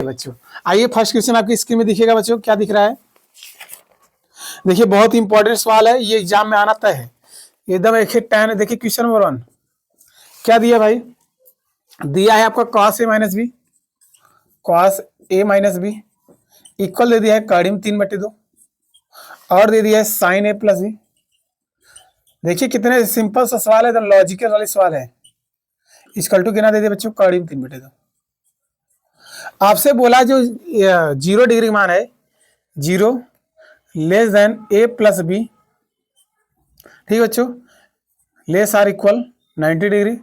बच्चों आइए first question आपकी स्क्रीन में दिखेगा बच्चों, क्या दिख रहा है? देखिए बहुत इंपॉर्टेंट सवाल है, ये एग्जाम में आना तय है एकदम। एक टेन देखिए क्वेश्चन नंबर 1 क्या दिया भाई? दिया है आपका cos a minus B, cos a minus B equal दे दिया है कर्डिम 3/2 और दे दिया है साइन a प्लस बी। देखिए कितने सिंपल सा सवाल है, एकदम लॉजिकल वाले सवाल है। इक्वल टू कितना दे दिया बच्चों? कर्डिम 3/2। आपसे बोला जो 0 डिग्री मान है 0 less than a plus B, ठीक है बच्चों, लेस आर इक्वल 90 डिग्री,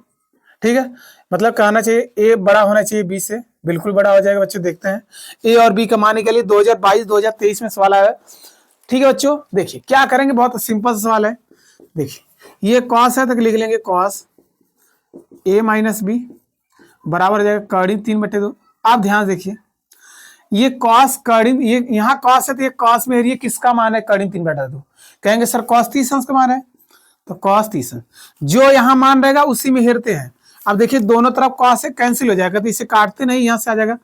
ठीक है। मतलब कहना चाहिए a बड़ा होना चाहिए b से, बिल्कुल बड़ा हो जाएगा बच्चों। देखते हैं a और b कमाने के लिए 2022-2023 में सवाल आया, ठीक है बच्चों। देखिए क्या करेंगे, बहुत सिंपल सवाल है। देखिए ये cos है तो लिख लेंगे cos a माइनस बी बराबर हो जाएगा कर्डिम 3/2। आप ध्यान देखिए ये cos कर्डिम, ये यहाँ cos है तो ये cos में ये किसका मान है? कर्डिम 3/2। कहेंगे सर cos 30 अंश का मान है, तो cos 30 जो यहाँ मान रहेगा उसी में हेरते हैं। अब देखिए दोनों तरफ cos से कैंसिल हो जाएगा, तो इसे काटते नहीं, यहाँ से आ जाएगा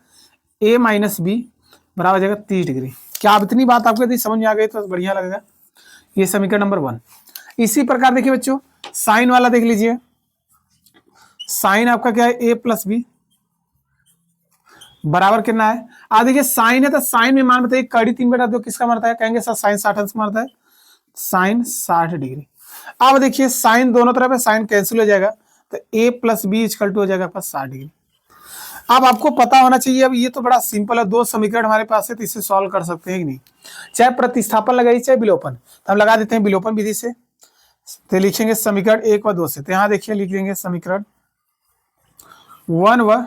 a माइनस बी बराबर हो जाएगा 30 डिग्री। क्या अब इतनी बात आपको यदि समझ में आ गई तो बढ़िया लगेगा। ये समीकरण नंबर 1। इसी प्रकार देखिए बच्चों साइन वाला देख लीजिए, साइन आपका क्या है? a प्लस बी बराबर कितना है? आप देखिए साइन है तो साइन में मान बताइए कर्डिम 3/2 किसका मारता है? कहेंगे सर साइन 60 अंश मारता है, साइन 60 डिग्री। अब देखिए साइन दोनों तरफ है, साइन कैंसिल हो जाएगा तो a plus B equal to हो जाएगा आपका 60 डिग्री। अब आपको पता होना चाहिए, अब ये तो बड़ा सिंपल है, 2 समीकरण हमारे पास है तो इसे सॉल्व कर सकते हैं कि नहीं। चाहे प्रतिस्थापन लगाइए चाहे विलोपन, तो हम लगा देते हैं विलोपन विधि से। तो लिखेंगे समीकरण 1 व 2 से, तो यहाँ देखिए लिख देंगे समीकरण 1 व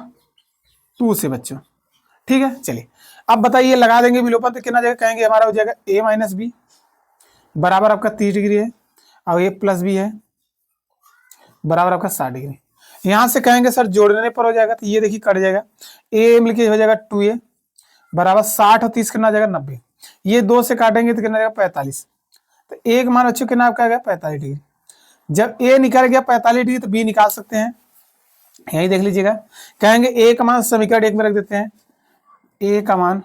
2 से बच्चों, ठीक है। चलिए अब बताइए लगा देंगे विलोपन तो कितना जाएगा? कहेंगे हमारा हो जाएगा a माइनस बी बराबर आपका 30 डिग्री है और a प्लस बी है बराबर आपका 60 डिग्री। यहाँ से कहेंगे सर जोड़ने पर हो जाएगा, तो ये देखिए कट जाएगा, a मिलके हो जाएगा 2a बराबर 60 और 30 कितना जाएगा? 90। ये 2 से काटेंगे तो कितना जाएगा? 45। तो एक मान बच्चों कितना आपका आ गया? 45 डिग्री। जब a निकल गया 45 डिग्री तो b निकाल सकते हैं, यही देख लीजिएगा। कहेंगे a का मान समीकरण 1 में रख देते हैं, a का मान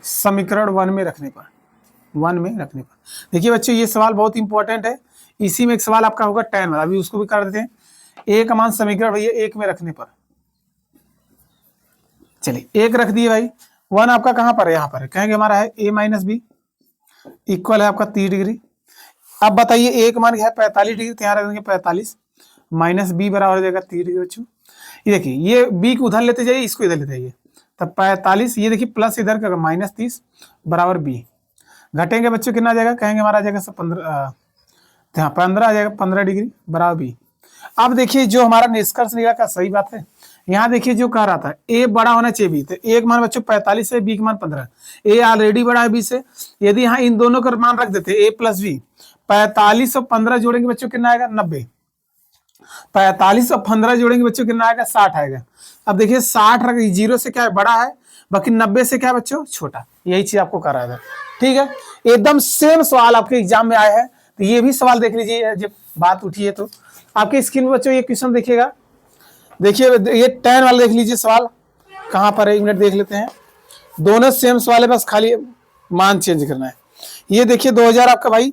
समीकरण 1 में रखने पर, देखिए बच्चों ये सवाल बहुत इंपॉर्टेंट है। इसी में एक सवाल आपका होगा tan वाला, अभी उसको भी कर देते हैं। a का मान समीकरण भैया 1 में रखने पर, चलिए 1 रख दिए भाई, 1 आपका कहाँ पर है? यहाँ पर है। कहेंगे हमारा है a माइनस बी इक्वल है आपका 30 डिग्री। अब बताइए a का मान क्या है? 45 डिग्री, तो यहाँ रख देंगे 45 माइनस बी बराबर हो जाएगा 30 डिग्री बच्चों। ये देखिए ये b को उधर लेते जाइए, इसको इधर लेते जाइए, तब 45, ये देखिए प्लस इधर का माइनस 30 बराबर b। घटेंगे बच्चों कितना आ जाएगा? कहेंगे हमारा आ जाएगा सब 15 आ जाएगा 15 डिग्री बराबर b। अब देखिए जो हमारा निष्कर्ष निकला का सही बात है। यहाँ देखिए जो कह रहा था a बड़ा होना चाहिए b, तो a का मान बच्चों 45 है, b का मान 15, a ऑलरेडी बड़ा है b से। यदि यहाँ इन दोनों का मान रख देते a प्लस बी, 45 और 15 जोड़ेंगे बच्चों कितना आएगा? 90। 45 और 15 जोड़ेंगे बच्चों कितना आएगा? 60 आएगा। अब देखिए 60 रख, 0 से क्या है? बड़ा है, बाकी 90 से क्या है बच्चों? छोटा। यही चीज आपको कर रहा है, ठीक है। एकदम सेम सवाल आपके एग्जाम में आया है, तो ये भी सवाल देख लीजिए जब बात उठी है तो। आपके स्क्रीन में बच्चों ये क्वेश्चन देखिएगा, देखिए ये tan वाला देख लीजिए सवाल कहाँ पर है, 1 मिनट देख लेते हैं। दोनों सेम सवाल है, बस खाली मान चेंज करना है। ये देखिए 2000 आपका भाई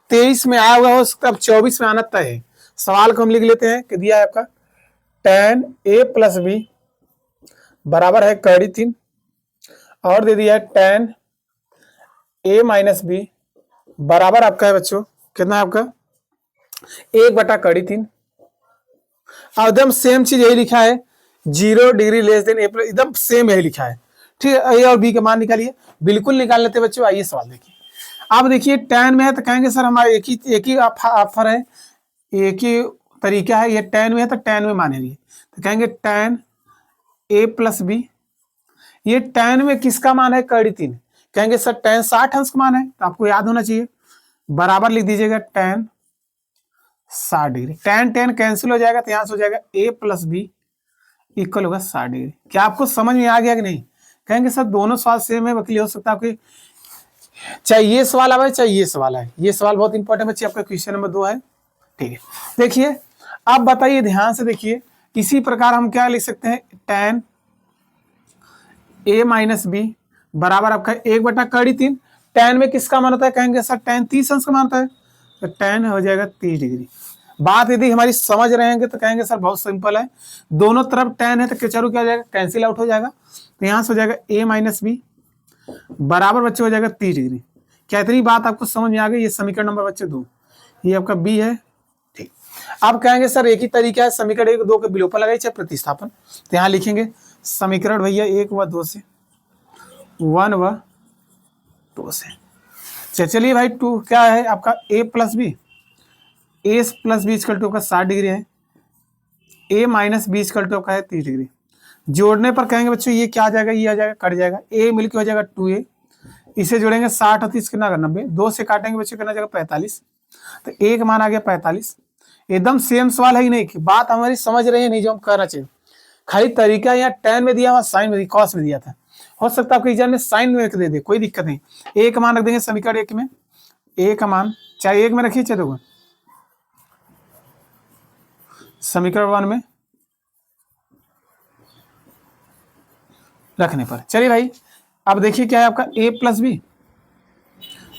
23 में आया हुआ हो सकता है, अब 24 में आना तय है। सवाल को हम लिख लेते हैं कि दिया है आपका tan a प्लस बी बराबर है कर्डिम 3 और दे दिया है tan a माइनस बी बराबर आपका है बच्चों कितना है आपका? 1/कर्डिम 3। एकदम सेम चीज यही लिखा है, 0 degree less than a plus, एकदम सेम यही लिखा है, ठीक है। a और b का मान निकालिए, बिल्कुल निकाल लेते बच्चों। आइए सवाल देखिए। आप देखिए tan में है तो कहेंगे सर हमारा एक ही ऑफर है, एक ही तरीका है। ये tan में है तो tan में मानेंगे, तो कहेंगे tan a प्लस बी। ये tan में किसका मान है? कर्डिम 3। कहेंगे सर tan 60 अंश का मान है, तो आपको याद होना चाहिए, बराबर लिख दीजिएगा tan 60 डिग्री। tan कैंसिल हो जाएगा तो यहाँ से हो जाएगा a प्लस बी इक्वल होगा 60 डिग्री। क्या आपको समझ में आ गया कि नहीं? कहेंगे सर दोनों सवाल सेम है, वकील हो सकता है आपके चाहे ये सवाल आए चाहे ये सवाल आए। ये सवाल बहुत इंपॉर्टेंट बच्चे, आपका क्वेश्चन नंबर 2 है, ठीक है। देखिए अब बताइए ध्यान से देखिए, इसी प्रकार हम क्या लिख सकते हैं? tan a माइनस बी बराबर आपका 1/3। tan में किसका मान होता है, कहेंगे सर tan 30 अंश का मान होता है, तो tan हो जाएगा 30 डिग्री। बात यदि हमारी समझ रहे हैं तो कहेंगे सर बहुत सिंपल है, दोनों तरफ tan है तो चारों क्या हो जाएगा, कैंसिल आउट हो जाएगा। तो यहाँ से हो जाएगा a माइनस बी बराबर बच्चे हो जाएगा 30 डिग्री। क्या इतनी बात आपको समझ में आ गई? ये समीकरण नंबर बच्चे 2, ये आपका बी है। ठीक, अब कहेंगे सर एक ही तरीका है समीकरण 1 2 के विलोपन लगाइए चाहे प्रतिस्थापन। तो यहाँ लिखेंगे समीकरण भैया 1 व 2 से, 1 व 2 से। चलिए भाई 2 क्या है आपका a plus B, A plus B equal to का 60 डिग्री है, a minus B equal to का है 30 डिग्री। जोड़ने पर कहेंगे बच्चों ये क्या आ जाएगा, ये आ जाएगा कट जाएगा, a मिलकर हो जाएगा 2a, इसे जोड़ेंगे 60 और 30 कितना का 90, 2 से काटेंगे बच्चों कितना जाएगा 45। तो a का मान आ गया 45। एकदम सेम सवाल है ही नहीं, कि बात हमारी समझ रही है नहीं जो हम करना चाहिए, खाली तरीका यहाँ tan में दिया हुआ, साइन में दिया, cos में दिया था। हो सकता है आपके एग्जाम में साइन में दे दे, कोई दिक्कत नहीं। a का मान रख देंगे समीकरण 1 में, a का मान चाहे 1 में रखिए चाहे 2 में, समीकरण 1 में रखने पर। चलिए भाई अब देखिए क्या है आपका a प्लस बी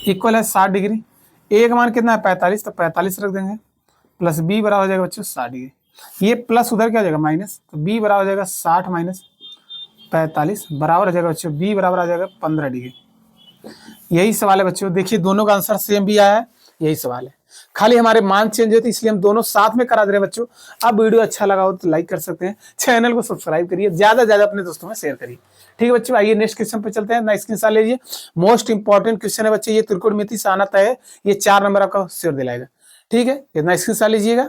इक्वल है 60 डिग्री, a का मान कितना है 45, तो 45 रख देंगे, प्लस b बराबर हो जाएगा बच्चों 60 डिग्री, ये प्लस उधर क्या हो जाएगा माइनस, तो b बराबर हो जाएगा 60 माइनस 45 बराबर हो जाएगा बच्चों b बराबर आ जाएगा 15 डिग्री। यही सवाल है बच्चों, देखिए दोनों का आंसर सेम भी आया है, यही सवाल है, खाली हमारे मान चेंज होते इसलिए हम दोनों साथ में करा दे रहे हैं बच्चों। अब वीडियो अच्छा लगा हो तो लाइक कर सकते हैं, चैनल को सब्सक्राइब करिए, ज्यादा से ज्यादा अपने दोस्तों में शेयर करिए। ठीक है बच्चों, आइए नेक्स्ट क्वेश्चन पे चलते हैं, ना स्क्रीनशॉट लीजिए, मोस्ट इंपॉर्टेंट क्वेश्चन है बच्चे, ये त्रिकोणमिति से आना तय है, ये 4 नंबर आपका शेयर दिलाएगा। ठीक है, इतना स्क्रीनशॉट लीजिएगा।